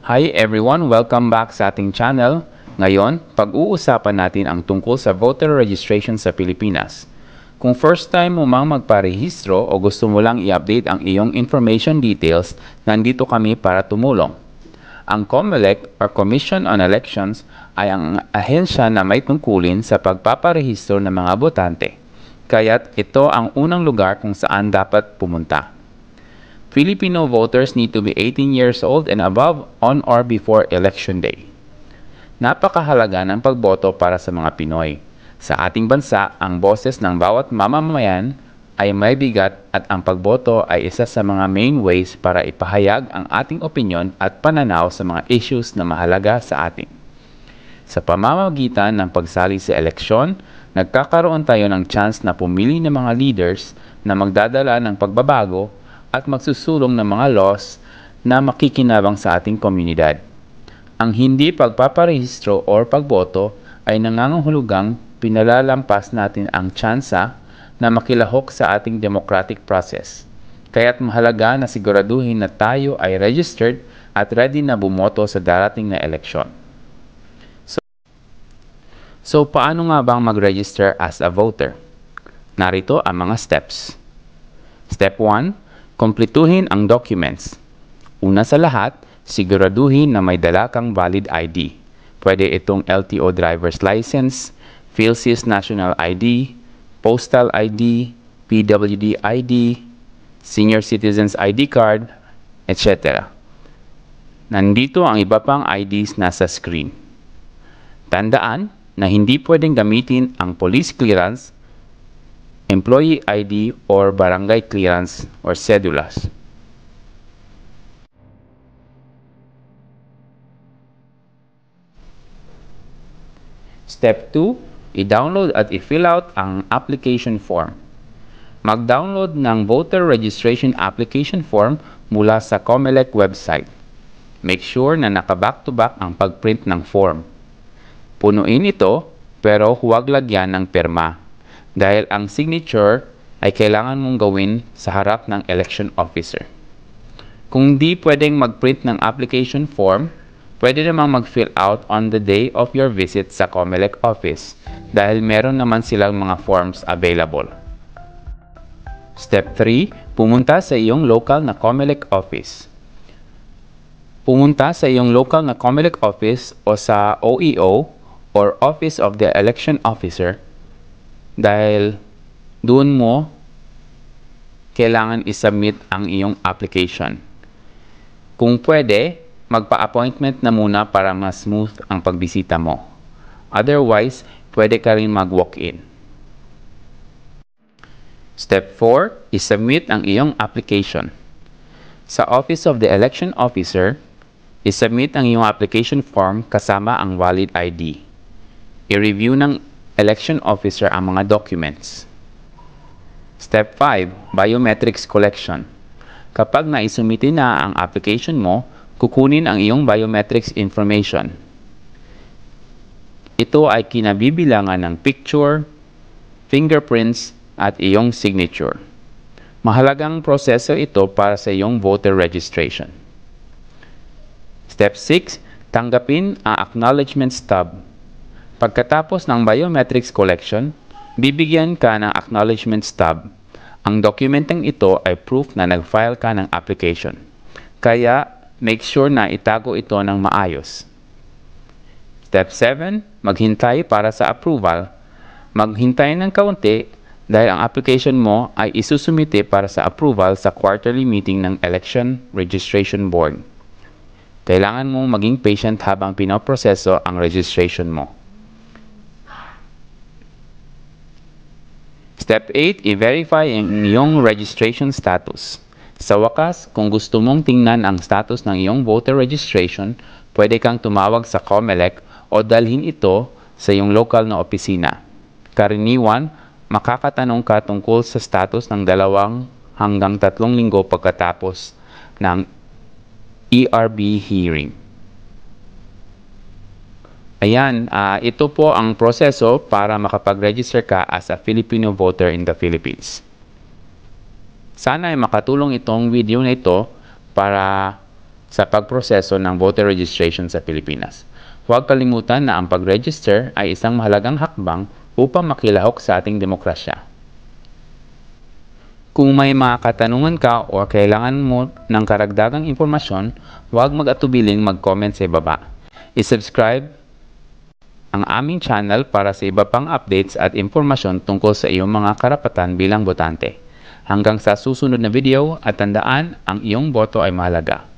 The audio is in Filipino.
Hi everyone! Welcome back sa ating channel. Ngayon, pag-uusapan natin ang tungkol sa voter registration sa Pilipinas. Kung first time mo mang magparehistro o gusto mo lang i-update ang iyong information details, nandito kami para tumulong. Ang COMELEC or Commission on Elections ay ang ahensya na may tungkulin sa pagpaparehistro ng mga botante. Kaya't ito ang unang lugar kung saan dapat pumunta. Filipino voters need to be 18 years old and above on or before Election Day. Napakahalaga ng pagboto para sa mga Pinoy. Sa ating bansa, ang boses ng bawat mamamayan ay may bigat at ang pagboto ay isa sa mga main ways para ipahayag ang ating opinyon at pananaw sa mga issues na mahalaga sa atin. Sa pamamagitan ng pagsali sa eleksyon, nagkakaroon tayo ng chance na pumili ng mga leaders na magdadala ng pagbabago at magsusulong ng mga laws na makikinabang sa ating komunidad. Ang hindi pagpaparehistro o pagboto ay nangangahulugang pinalalampas natin ang tsansa na makilahok sa ating democratic process. Kaya't mahalaga na siguraduhin na tayo ay registered at ready na bumoto sa darating na eleksyon. So paano nga bang mag-register as a voter? Narito ang mga steps. Step 1. Kumpletuhin ang documents. Una sa lahat, siguraduhin na may dala kang valid ID. Pwede itong LTO driver's license, PhilSys National ID, Postal ID, PWD ID, Senior Citizens ID card, etc. Nandito ang iba pang IDs nasa screen. Tandaan na hindi pwedeng gamitin ang police clearance, employee ID or barangay clearance or cedulas. Step 2, i-download at i-fill out ang application form. Mag-download ng voter registration application form mula sa COMELEC website. Make sure na naka-back-to-back ang pag-print ng form. Punuin ito pero huwag lagyan ng pirma, dahil ang signature ay kailangan mong gawin sa harap ng election officer. Kung di pwedeng mag-print ng application form, pwede namang mag-fill out on the day of your visit sa COMELEC office dahil meron naman silang mga forms available. Step 3. Pumunta sa iyong local na COMELEC office. Pumunta sa iyong local na COMELEC office o sa OEO or Office of the Election Officer dahil doon mo kailangan isubmit ang iyong application. Kung pwede, magpa-appointment na muna para mas smooth ang pagbisita mo. Otherwise, pwede ka rin mag-walk-in. Step 4, isubmit ang iyong application. Sa Office of the Election Officer, isubmit ang iyong application form kasama ang valid ID. I-review ng election officer ang mga documents. Step 5, biometrics collection. Kapag naisumite na ang application mo, kukunin ang iyong biometrics information. Ito ay kinabibilangan ng picture, fingerprints, at iyong signature. Mahalagang proseso ito para sa iyong voter registration. Step 6, tanggapin ang acknowledgement stub. Pagkatapos ng biometrics collection, bibigyan ka ng acknowledgement stub. Ang dokumenteng ito ay proof na nag-file ka ng application. Kaya, make sure na itago ito ng maayos. Step 7, maghintay para sa approval. Maghintay ng kaunti dahil ang application mo ay isusumite para sa approval sa quarterly meeting ng Election Registration Board. Kailangan mong maging patient habang pinoproseso ang registration mo. Step 8, i-verify ang iyong registration status. Sa wakas, kung gusto mong tingnan ang status ng iyong voter registration, pwede kang tumawag sa COMELEC o dalhin ito sa iyong local na opisina. Karaniwan, makakatanong ka tungkol sa status ng 2 hanggang 3 linggo pagkatapos ng ERB hearing. Ayan, ito po ang proseso para makapag-register ka as a Filipino voter in the Philippines. Sana ay makatulong itong video na ito para sa pagproseso ng voter registration sa Pilipinas. Huwag kalimutan na ang pag-register ay isang mahalagang hakbang upang makilahok sa ating demokrasya. Kung may mga katanungan ka o kailangan mo ng karagdagang impormasyon, huwag mag-atubiling mag-comment sa ibaba. I-subscribe ang aming channel para sa iba pang updates at impormasyon tungkol sa iyong mga karapatan bilang botante. Hanggang sa susunod na video at tandaan, ang iyong boto ay mahalaga.